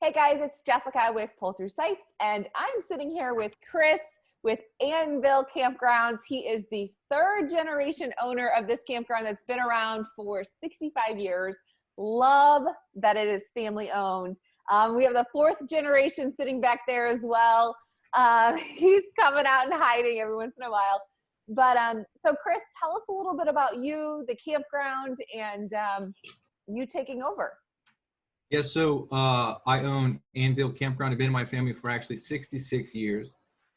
Hey guys, it's Jessica with Pull Through Sites, and I'm sitting here with Chris with Anvil Campgrounds. He is the third generation owner of this campground that's been around for 65 years. Love that it is family owned. We have the fourth generation sitting back there as well. He's coming out and hiding every once in a while. But so Chris, tell us a little bit about you, the campground, and you taking over. Yeah, so I own Anvil Campground. I've been in my family for actually 66 years.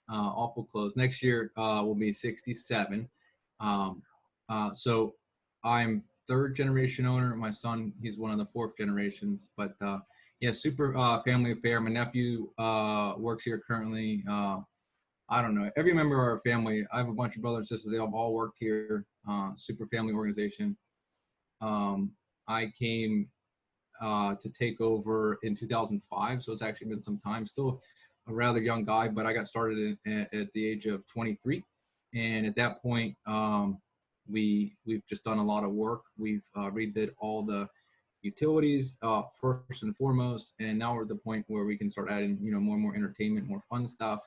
Awful close. Next year will be 67. So I'm third generation owner. My son, he's one of the fourth generations. But yeah, super family affair. My nephew works here currently. I don't know. Every member of our family, I have a bunch of brothers and sisters. They have all worked here. Super family organization. I came to take over in 2005. So it's actually been some time. Still a rather young guy, but I got started at the age of 23. And at that point, we've just done a lot of work. We've redid all the utilities first and foremost, and now we're at the point where we can start adding, more and more entertainment, more fun stuff.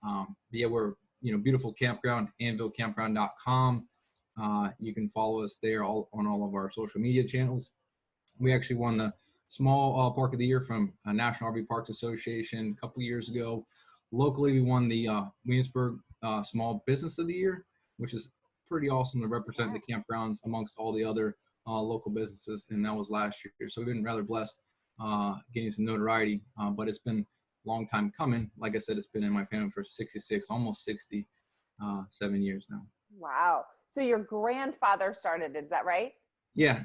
But yeah, we're, beautiful campground, AnvilCampground.com. You can follow us there on all of our social media channels. We actually won the Small Park of the Year from National RV Parks Association a couple of years ago. Locally, we won the Williamsburg Small Business of the Year, which is pretty awesome to represent the campgrounds amongst all the other local businesses, and that was last year. So we've been rather blessed getting some notoriety, but it's been a long time coming. Like I said, it's been in my family for 66, almost 67 years now. Wow. So your grandfather started, is that right? Yeah,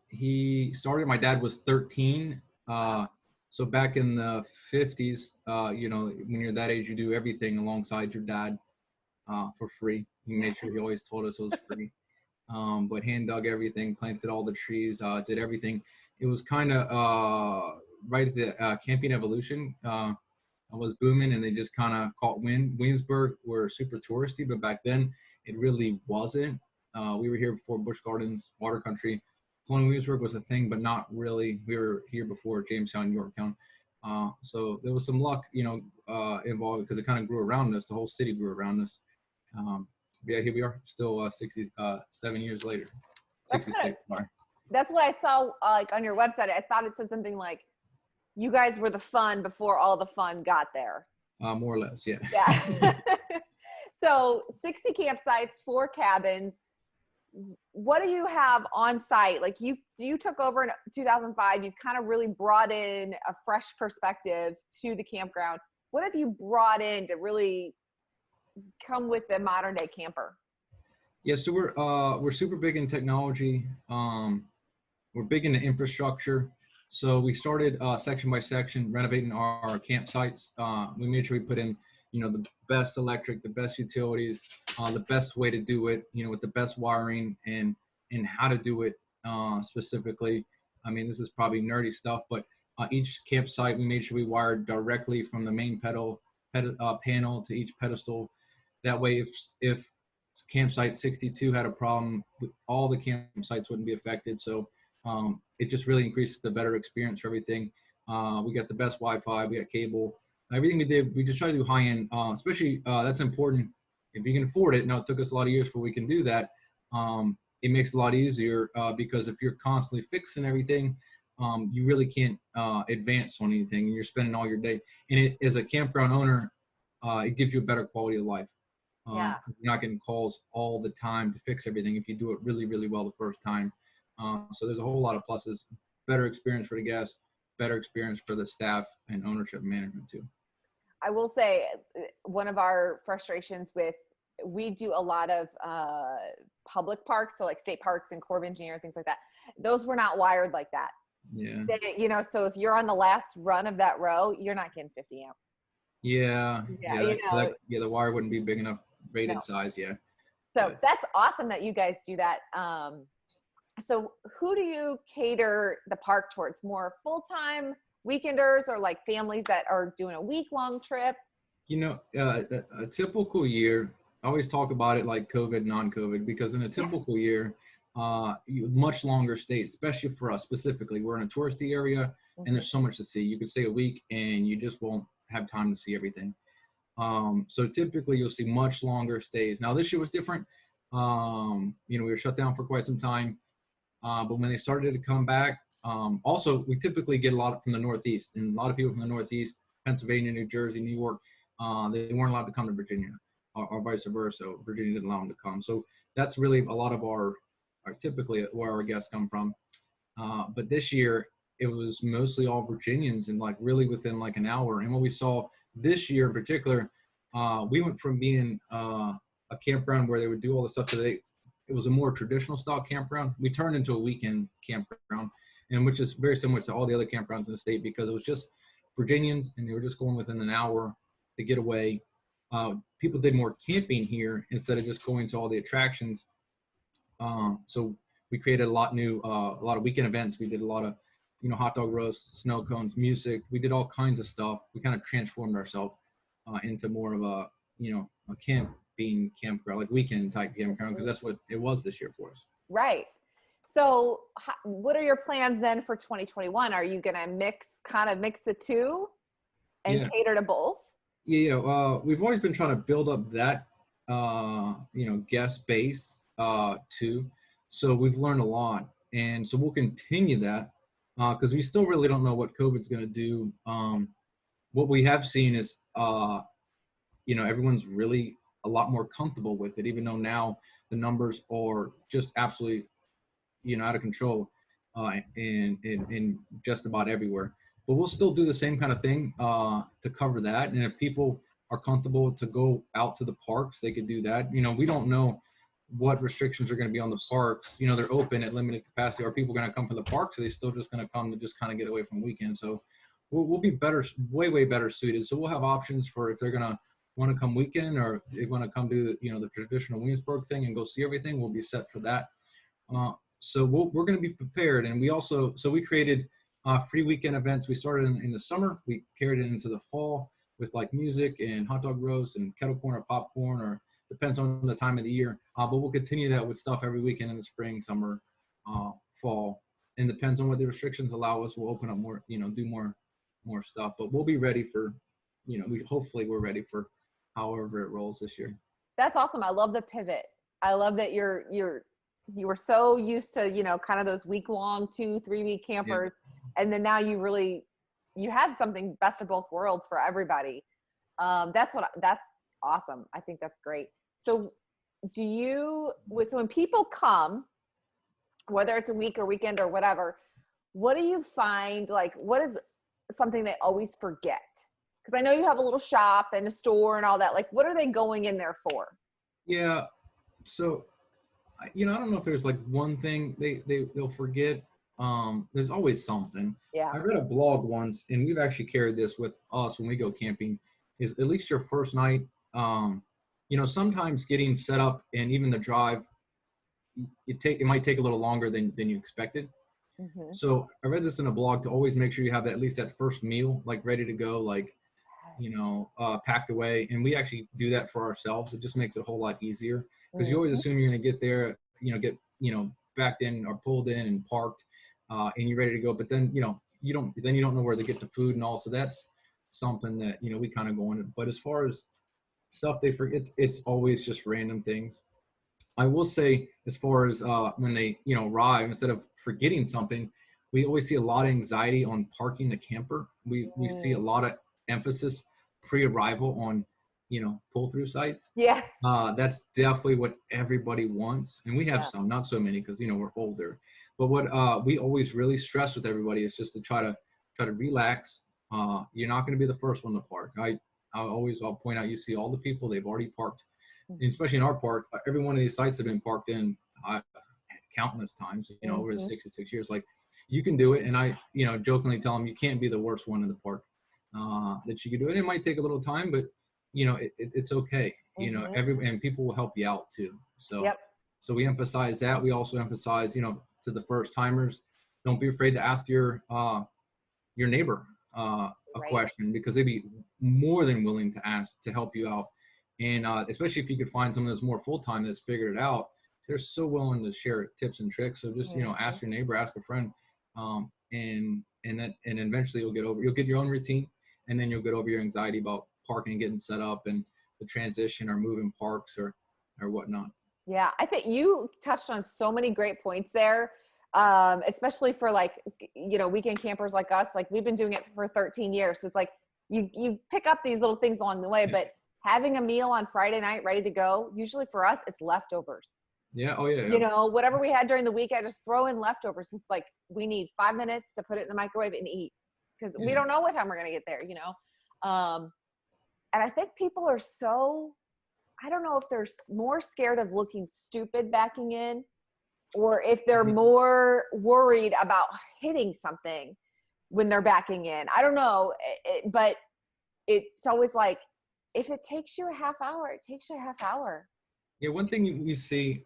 he started, my dad was 13. So back in the 50s, when you're that age, you do everything alongside your dad for free. He made sure he always told us it was free. But hand dug everything, planted all the trees, did everything. It was kind of right at the camping evolution. Was booming, and they just kind of caught wind. Williamsburg were super touristy, but back then it really wasn't. We were here before Busch Gardens, Water Country. Colonial Williamsburg was a thing, but not really. We were here before Jamestown, Yorktown. So there was some luck, involved, because it kind of grew around us. The whole city grew around us. Yeah, here we are, still 67 years later. 66. That's what I saw like on your website. I thought it said something like, you guys were the fun before all the fun got there. More or less, yeah. Yeah. So 60 campsites, 4 cabins. What do you have on site? Like you took over in 2005. You've kind of really brought in a fresh perspective to the campground. What have you brought in to really come with the modern day camper? Yeah, so we're super big in technology. We're big into infrastructure. So we started section by section renovating our campsites. We made sure we put in, the best electric, the best utilities, the best way to do it, with the best wiring and how to do it specifically. I mean, this is probably nerdy stuff, but each campsite, we made sure we wired directly from the main panel to each pedestal. That way, if campsite 62 had a problem, all the campsites wouldn't be affected. So it just really increases the better experience for everything. We got the best Wi-Fi, we got cable. Everything we did, we just try to do high-end, especially that's important if you can afford it. Now, it took us a lot of years before we can do that. It makes it a lot easier because if you're constantly fixing everything, you really can't advance on anything, and you're spending all your day. And as a campground owner, it gives you a better quality of life. Yeah. You're not getting calls all the time to fix everything if you do it really, really well the first time. So there's a whole lot of pluses. Better experience for the guests, better experience for the staff and ownership and management too. I will say one of our frustrations we do a lot of public parks, so like state parks and Corps of Engineer, things like that. Those were not wired like that. Yeah. So if you're on the last run of that row, you're not getting 50 amp. Yeah. The wire wouldn't be big enough rated size. Yeah. So that's awesome that you guys do that. So who do you cater the park towards? More full-time weekenders or like families that are doing a week-long trip? A typical year, I always talk about it like COVID, non-COVID, because in a typical year, much longer stays, especially for us specifically. We're in a touristy area. and there's so much to see. You could stay a week and you just won't have time to see everything. So typically you'll see much longer stays. Now this year was different. We were shut down for quite some time, but when they started to come back, also we typically get a lot from the Northeast, and a lot of people from the Northeast, Pennsylvania, New Jersey, New York, they weren't allowed to come to Virginia, or vice versa. Virginia didn't allow them to come. So that's really a lot of our typically where our guests come from. But this year it was mostly all Virginians, and like really within like an hour. And what we saw this year in particular, we went from being a campground where they would do all the stuff today. It was a more traditional style campground. We turned into a weekend campground, and which is very similar to all the other campgrounds in the state, because it was just Virginians and they were just going within an hour to get away. People did more camping here instead of just going to all the attractions. So we created a lot of weekend events. We did a lot of, hot dog roasts, snow cones, music. We did all kinds of stuff. We kind of transformed ourselves into more of a camping campground, like weekend type campground, because that's what it was this year for us. Right. So what are your plans then for 2021? Are you going to mix the two and cater to both? Yeah. We've always been trying to build up that, guest base too. So we've learned a lot. And so we'll continue that because we still really don't know what COVID's going to do. What we have seen is, everyone's really a lot more comfortable with it, even though now the numbers are just absolutely, out of control in just about everywhere. But we'll still do the same kind of thing to cover that. And if people are comfortable to go out to the parks, they could do that. We don't know what restrictions are going to be on the parks. They're open at limited capacity. Are people going to come from the parks? Or are they still just going to come to just kind of get away from the weekend? So we'll be better, way better suited. So we'll have options for if they're going to want to come weekend, or they want to come do the traditional Williamsburg thing and go see everything. We'll be set for that. So we're going to be prepared. And we created free weekend events. We started in the summer. We carried it into the fall with like music and hot dog roast and kettle corn or popcorn, or depends on the time of the year. But we'll continue that with stuff every weekend in the spring, summer, fall, and depends on what the restrictions allow us. We'll open up more, do more stuff. But we'll be ready for, hopefully we're ready for however it rolls this year. That's awesome. I love the pivot. I love that you were so used to, kind of those week-long 2-3 week campers. Yeah. And then now you have something best of both worlds for everybody. That's awesome. I think that's great. So when people come, whether it's a week or weekend or whatever, what do you find, like, what is something they always forget? Because I know you have a little shop and a store and all that. Like, what are they going in there for? Yeah. So, I don't know if there's like one thing they'll forget. There's always something. Yeah. I read a blog once, and we've actually carried this with us when we go camping, is at least your first night. Sometimes getting set up and even the drive, it might take a little longer than you expected. Mm-hmm. So I read this in a blog to always make sure you have at least that first meal, like ready to go, like, packed away. And we actually do that for ourselves. It just makes it a whole lot easier, because you always assume you're going to get there, get, backed in or pulled in and parked, and you're ready to go. But then, you don't know where to get the food and all. So that's something that, we kind of go into. But as far as stuff they forget, it's always just random things. I will say, as far as when they, arrive, instead of forgetting something, we always see a lot of anxiety on parking the camper. We see a lot of emphasis pre-arrival on, pull-through sites. Yeah. That's definitely what everybody wants. And we have some, not so many, because, we're older. But what we always really stress with everybody is just to try to relax. You're not going to be the first one to park. I'll point out, you see all the people, they've already parked. And especially in our park, every one of these sites have been parked in countless times, over the 66 years. Like, you can do it. And I, jokingly tell them, you can't be the worst one in the park, that you can do it. It might take a little time, but, it's okay. And people will help you out too. So, So we emphasize that. We also emphasize, to the first timers, don't be afraid to ask your neighbor a question, because they'd be more than willing to help you out. And especially if you could find someone that's more full-time that's figured it out, they're so willing to share tips and tricks. So just, ask your neighbor, ask a friend, and eventually you'll get your own routine, and then you'll get over your anxiety about parking, getting set up, and the transition or moving parks or whatnot. Yeah, I think you touched on so many great points there, especially for like, weekend campers like us. Like we've been doing it for 13 years. So it's like you pick up these little things along the way, but having a meal on Friday night ready to go, usually for us, it's leftovers. Yeah. Oh yeah. Whatever we had during the week, I just throw in leftovers. It's like we need 5 minutes to put it in the microwave and eat because we don't know what time we're going to get there, and I think people are I don't know if they're more scared of looking stupid backing in or if they're more worried about hitting something when they're backing in. I don't know, but it's always like, if it takes you a half hour, it takes you a half hour. Yeah, one thing you see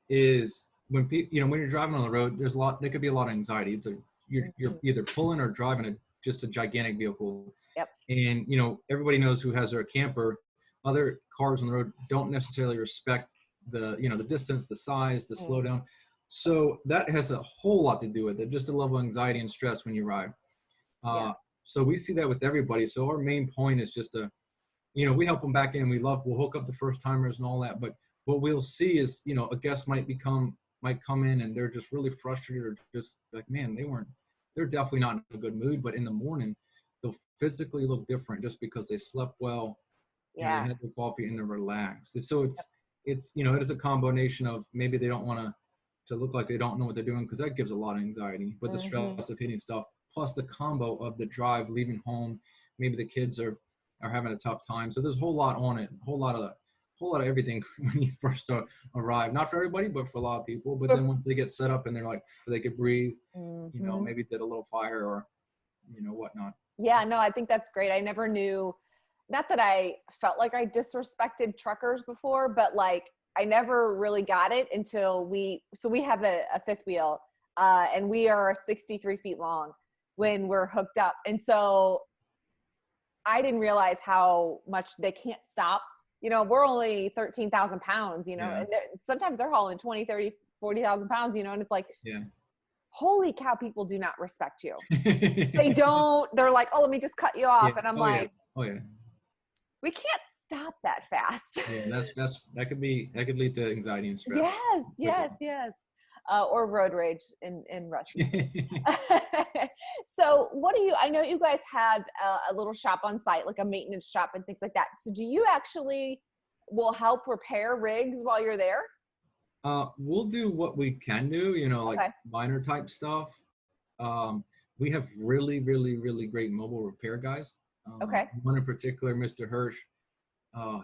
is when when you're driving on the road, there could be a lot of anxiety. It's you're either pulling or driving just a gigantic vehicle. Yep. And everybody knows who has their camper. Other cars on the road don't necessarily respect the distance, the size, the slowdown. So that has a whole lot to do with it, just the level of anxiety and stress when you ride. So we see that with everybody. So our main point is just we help them back in. We'll hook up the first timers and all that. But what we'll see is, a guest might come in and they're just really frustrated or just like, man, they're definitely not in a good mood. But in the morning, they'll physically look different just because they slept well. They had their coffee and they're relaxed. And so it is a combination of maybe they don't want to look like they don't know what they're doing, because that gives a lot of anxiety. But the stress of hitting stuff, plus the combo of the drive, leaving home, maybe the kids are having a tough time. So there's a whole lot on it, a whole lot of everything when you first arrive. Not for everybody, but for a lot of people. But then once they get set up and they're like, they could breathe, maybe did a little fire or whatnot. Yeah, no, I think that's great. I never knew. Not that I felt like I disrespected truckers before, but like I never really got it until we have a fifth wheel, and we are 63 feet long when we're hooked up. And so I didn't realize how much they can't stop. We're only 13,000 pounds, and sometimes they're hauling 20, 30, 40,000 pounds, and it's like, holy cow, people do not respect you. They don't. They're like, oh, let me just cut you off. And I'm we can't stop that fast. Yeah, that could lead to anxiety and stress. Yes. Or road rage in Russian. So I know you guys have a little shop on site, like a maintenance shop and things like that. So do you actually will help repair rigs while you're there? We'll do what we can do, like minor type stuff. We have really, really, really great mobile repair guys. One in particular, Mr. Hirsch, I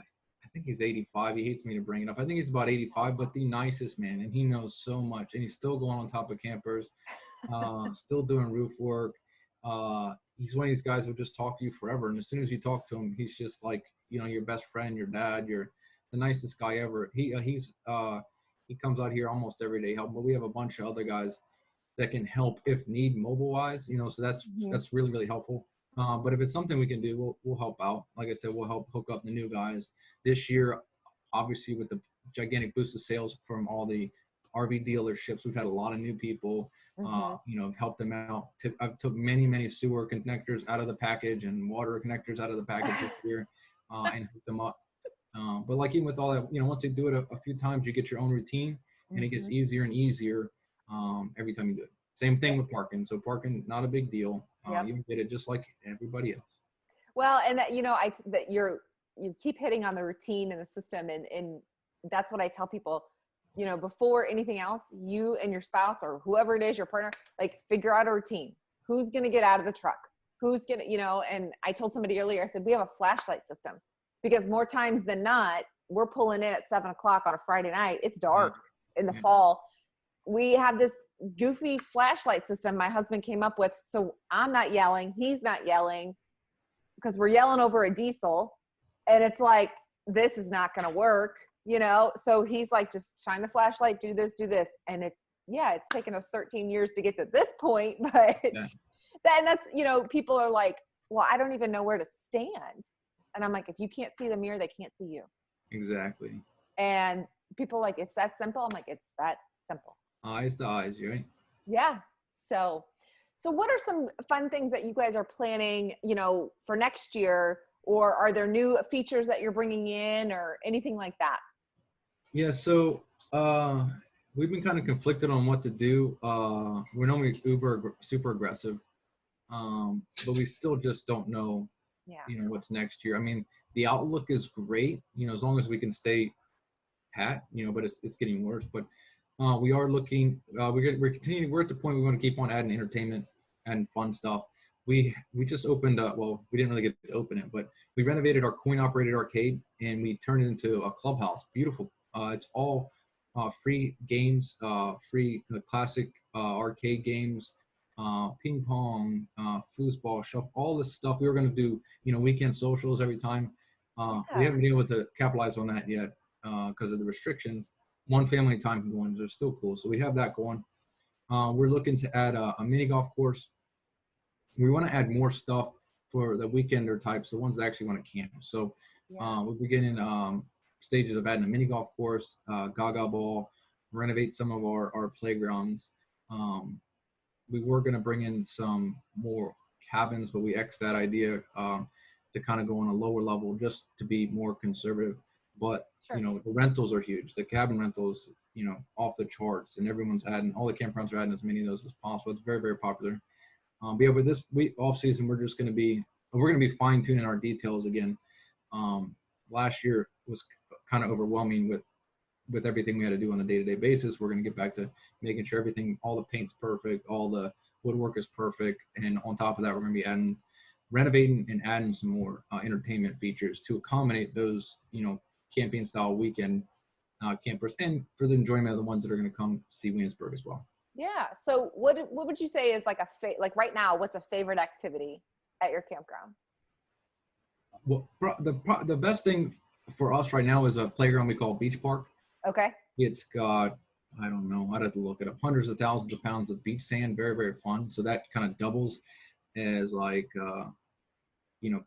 think he's 85. He hates me to bring it up. I think he's about 85, but the nicest man, and he knows so much, and he's still going on top of campers, still doing roof work. He's one of these guys who will just talk to you forever, and as soon as you talk to him, he's just like, your best friend, your dad, you're the nicest guy ever. He comes out here almost every day helping, but we have a bunch of other guys that can help if need mobile wise, so that's really, really helpful. But if it's something we can do, we'll help out. Like I said, we'll help hook up the new guys. This year, obviously, with the gigantic boost of sales from all the RV dealerships, we've had a lot of new people, help them out. I've took many, many sewer connectors out of the package and water connectors out of the package this year and hook them up. But like even with all that, once you do it a few times, you get your own routine, and it gets easier and easier every time you do it. Same thing with parking. So parking, not a big deal. You get it just like everybody else. Well, and that, you keep hitting on the routine and the system. And that's what I tell people, before anything else, you and your spouse or whoever it is, your partner, like figure out a routine. Who's going to get out of the truck? Who's going to, and I told somebody earlier, I said, we have a flashlight system because more times than not, we're pulling in at 7 o'clock on a Friday night. It's dark in the fall. We have this goofy flashlight system my husband came up with, so I'm not yelling, he's not yelling, because we're yelling over a diesel, and it's like, this is not going to work, so he's like, just shine the flashlight, do this, and it's taken us 13 years to get to this point, but that's people are like, well, I don't even know where to stand, and I'm like, if you can't see the mirror, they can't see you. Exactly. And people are like, it's that simple. I'm like, it's that simple. Eyes to eyes, right? Yeah. So So what are some fun things that you guys are planning, you know, for next year? Or are there new features that you're bringing in or anything like that? Yeah, so we've been kind of conflicted on what to do. We're normally super aggressive, but we still just don't know, Yeah. what's next year. I mean, the outlook is great, as long as we can stay pat, but it's getting worse. But we are looking. We're continuing. We're at the point we want to keep on adding entertainment and fun stuff. We just opened up. Well, we didn't really get to open it, but we renovated our coin operated arcade and we turned it into a clubhouse. Beautiful. It's all free games, free classic arcade games, ping pong, foosball, shuffle, all this stuff. We were going to do, weekend socials every time. We Yeah. haven't been able to capitalize on that yet because of the restrictions. One family time can go in, they're still cool. So we have that going. We're looking to add a mini golf course. We want to add more stuff for the weekender types, the ones that actually want to camp. So Yeah. we're beginning stages of adding a mini golf course, Gaga Ball, renovate some of our playgrounds. We were going to bring in some more cabins, but we X'd that idea to kind of go on a lower level just to be more conservative. But, Sure. the rentals are huge. The cabin rentals, off the charts, and everyone's adding, all the campgrounds are adding as many of those as possible. It's very, very popular. But yeah, with this week off season, we're going to be fine tuning our details again. Last year was kind of overwhelming with everything we had to do on a day-to-day basis. We're going to get back to making sure everything, all the paint's perfect, all the woodwork is perfect, and on top of that, we're going to be renovating and adding some more entertainment features to accommodate those, camping style weekend campers, and for the enjoyment of the ones that are going to come see Williamsburg as well. Yeah. So what would you say is like like right now, what's a favorite activity at your campground? Well, the best thing for us right now is a playground we call Beach Park. Okay. It's got, I don't know, I'd have to look it up, hundreds of thousands of pounds of beach sand. Very, very fun. So that kind of doubles as like,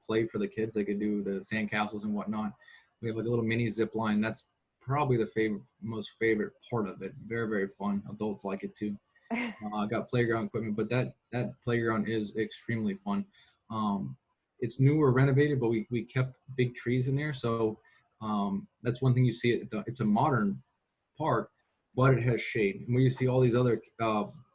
play for the kids. They could do the sand castles and whatnot. We have like a little mini zip line. That's probably the most favorite part of it. Very, very fun. Adults like it too. Got playground equipment, but that playground is extremely fun. It's newer, renovated, but we kept big trees in there. So that's one thing you see. It's a modern park, but it has shade. And where you see all these other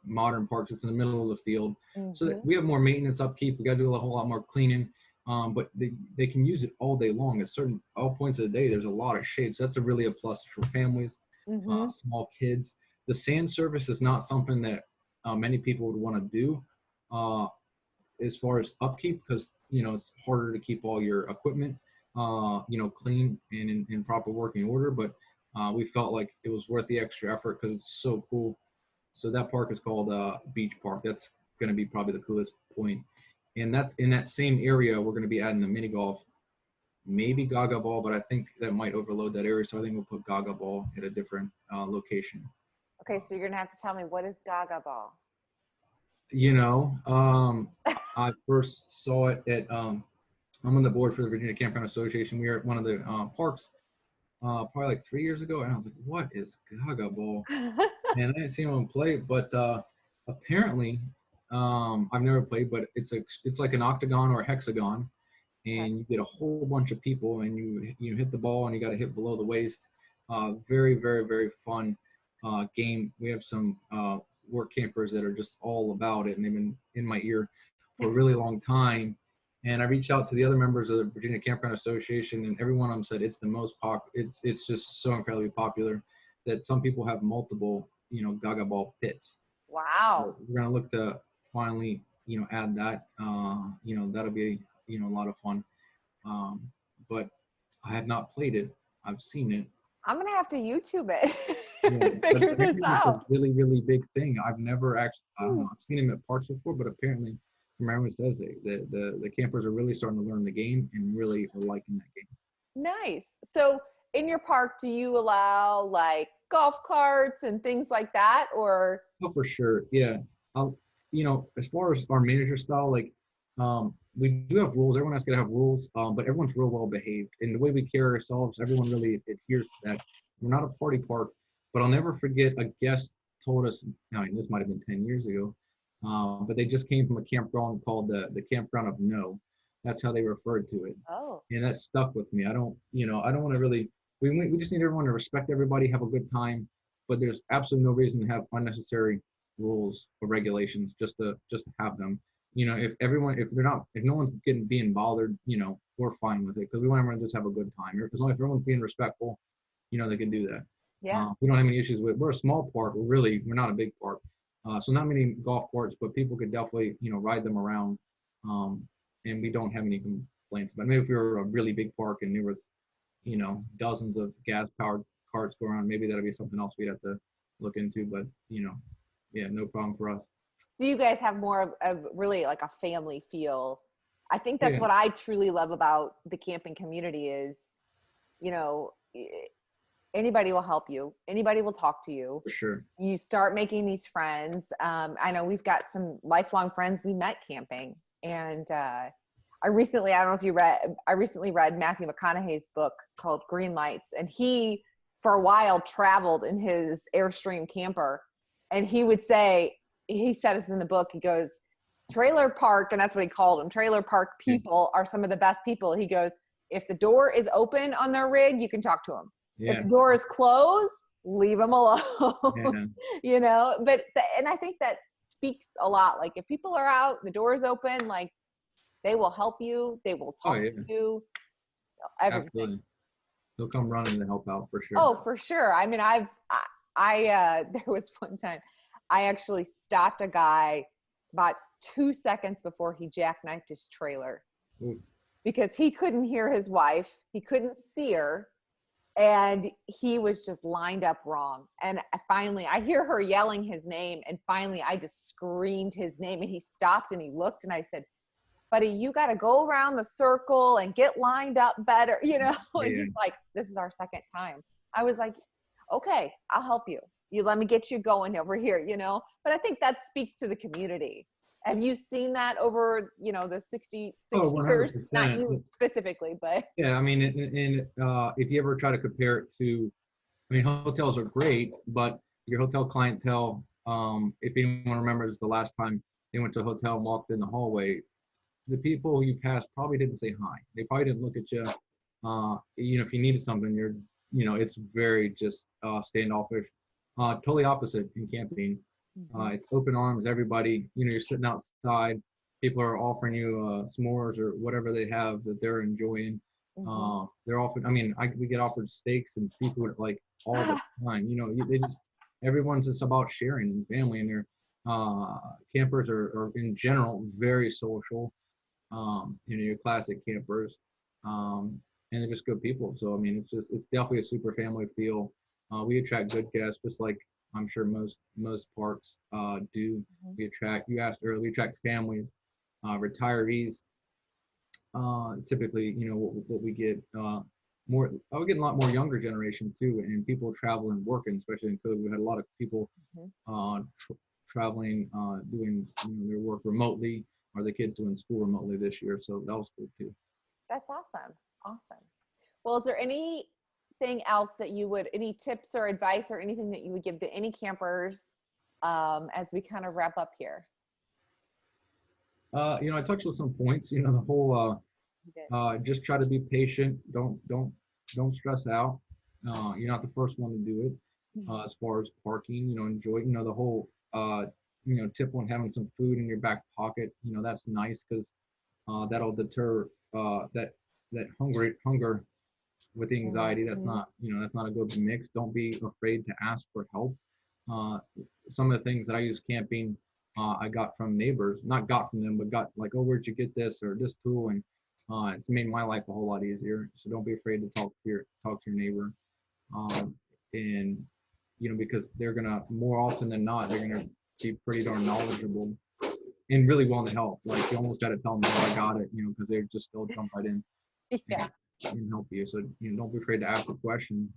modern parks, it's in the middle of the field. So that we have more maintenance, upkeep. We got to do a whole lot more cleaning. But they can use it all day long. At all points of the day, there's a lot of shade. So that's really a plus for families, small kids. The sand surface is not something that many people would want to do as far as upkeep, because it's harder to keep all your equipment clean and in proper working order. But we felt like it was worth the extra effort because it's so cool. So that park is called Beach Park. That's going to be probably the coolest point. And that's in that same area. We're going to be adding the mini golf, maybe Gaga Ball, but I think that might overload that area. So I think we'll put Gaga Ball at a different location. Okay, so you're gonna have to tell me, what is Gaga Ball? I first saw it at I'm on the board for the Virginia Campground Association. We were at one of the parks probably like 3 years ago, and I was like, what is Gaga Ball? And I didn't see anyone play, but apparently I've never played, but it's like an octagon or a hexagon, and you get a whole bunch of people, and you hit the ball, and you got to hit below the waist. Very, very, very fun game. We have some work campers that are just all about it, and they've been in my ear for a really long time. And I reached out to the other members of the Virginia Campground Association, and every one of them said it's the most it's just so incredibly popular that some people have multiple, Gaga Ball pits. Wow. So we're gonna look to finally, add that. That'll be, a lot of fun. But I have not played it. I've seen it. I'm gonna have to YouTube it Yeah, and but figure this apparently it's a out. really, really big thing. I've never actually, I don't know, I've seen him at parks before, but apparently, from everyone says the campers are really starting to learn the game and really are liking that game. Nice. So in your park, do you allow like golf carts and things like that, or? Oh, for sure. Yeah. Um, as far as our manager style, like, we do have rules. Everyone has to have rules, but everyone's real well behaved. And the way we carry ourselves, everyone really adheres to that. We're not a party park, but I'll never forget a guest told us, I mean, this might have been 10 years ago. but they just came from a campground called the Campground of No. That's how they referred to it, Oh, and that stuck with me. I don't, I don't want to really. We just need everyone to respect everybody, have a good time, but there's absolutely no reason to have unnecessary rules or regulations just to have them. If everyone, if no one's being bothered, we're fine with it because we want everyone to just have a good time. As long as everyone's being respectful, they can do that. yeah. We don't have any issues with. We're a small park. We're not a big park, so not many golf carts, but people could definitely ride them around, and we don't have any complaints. But maybe if we were a really big park and there was dozens of gas powered carts go around, maybe that'd be something else we'd have to look into. But yeah, no problem for us. So you guys have more of really like a family feel. I think that's Yeah, what I truly love about the camping community is, you know, anybody will help you. Anybody will talk to you. for sure. You start making these friends. I know we've got some lifelong friends we met camping. And I recently read Matthew McConaughey's book called Green Lights. And he, for a while, traveled in his Airstream camper. And he said this in the book, he goes, trailer park, and that's what he called them, trailer park people are some of the best people. He goes, if the door is open on their rig, you can talk to them. Yeah. If the door is closed, leave them alone. Yeah. And I think that speaks a lot. Like if people are out, the door is open, like they will help you. They will talk to you. Everything. Absolutely. They'll come running to help out for sure. Oh, for sure. I mean, there was one time I actually stopped a guy about 2 seconds before he jackknifed his trailer. Ooh. Because he couldn't hear his wife. He couldn't see her. And he was just lined up wrong. And finally, I hear her yelling his name. And finally, I just screamed his name. And he stopped and he looked. And I said, buddy, you got to go around the circle and get lined up better. Yeah. And he's like, this is our second time. I was like, okay, I'll help you. You let me get you going over here, But I think that speaks to the community. Have you seen that over, the 66 years? Not you specifically, but. Yeah, I mean, and if you ever try to compare it to, I mean, hotels are great, but your hotel clientele, if anyone remembers the last time they went to a hotel and walked in the hallway, the people you passed probably didn't say hi. They probably didn't look at you. If you needed something, it's very just standoffish. Totally opposite in camping. It's open arms, everybody, you're sitting outside, people are offering you s'mores or whatever they have that they're enjoying. They're often, we get offered steaks and seafood like all the time, everyone's just about sharing and family, and their campers are in general very social, your classic campers, and they're just good people. So, it's definitely a super family feel. We attract good guests, just like I'm sure most parks do. You asked earlier, we attract families, retirees. Typically, what we get more. We get a lot more younger generation too, and people traveling, working, especially in COVID. We had a lot of people traveling, doing their work remotely, or the kids doing school remotely this year. So that was cool too. That's awesome. Awesome. Well, is there anything else that any tips or advice or anything that you would give to any campers as we kind of wrap up here? I touched on some points, the whole, just try to be patient. Don't stress out. You're not the first one to do it. As far as parking, enjoy, the whole, tip on having some food in your back pocket, that's nice because that'll deter that hunger with anxiety. That's not a good mix. Don't be afraid to ask for help. Some of the things that I use camping, I got from neighbors, not got from them, but got like, oh, where'd you get this or this tool? And it's made my life a whole lot easier. So don't be afraid to talk to your neighbor. And because they're gonna, more often than not, they're gonna be pretty darn knowledgeable and really willing to help. Like you almost got to tell them, oh, I got it, because they're just, they'll jump right in. Yeah. And help you. So don't be afraid to ask a question.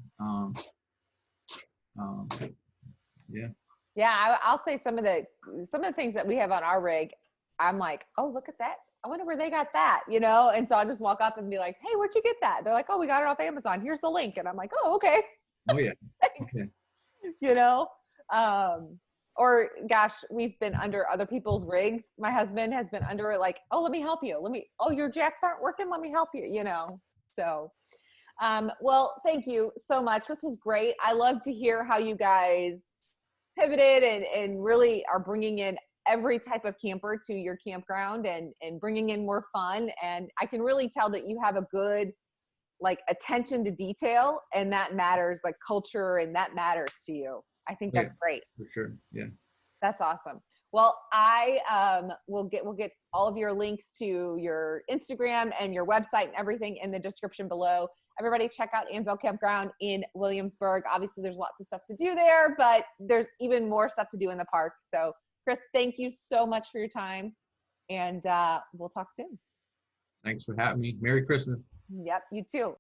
Yeah, I'll say some of the things that we have on our rig, I'm like, oh, look at that. I wonder where they got that, And so I'll just walk up and be like, hey, where'd you get that? They're like, oh, we got it off Amazon. Here's the link. And I'm like, oh, okay. Oh yeah. Thanks. Okay. or gosh, we've been under other people's rigs. My husband has been under it, like, oh, let me help you. Oh, your jacks aren't working. Let me help you, you know? So, well, thank you so much. This was great. I love to hear how you guys pivoted and really are bringing in every type of camper to your campground and bringing in more fun. And I can really tell that you have a good, like, attention to detail, and that matters, like culture, and that matters to you. I think Yeah, that's great. for sure. Yeah. That's awesome. Well, I will get all of your links to your Instagram and your website and everything in the description below. Everybody check out Anvil Campground in Williamsburg. Obviously, there's lots of stuff to do there, but there's even more stuff to do in the park. So, Chris, thank you so much for your time, and we'll talk soon. Thanks for having me. Merry Christmas. Yep, you too.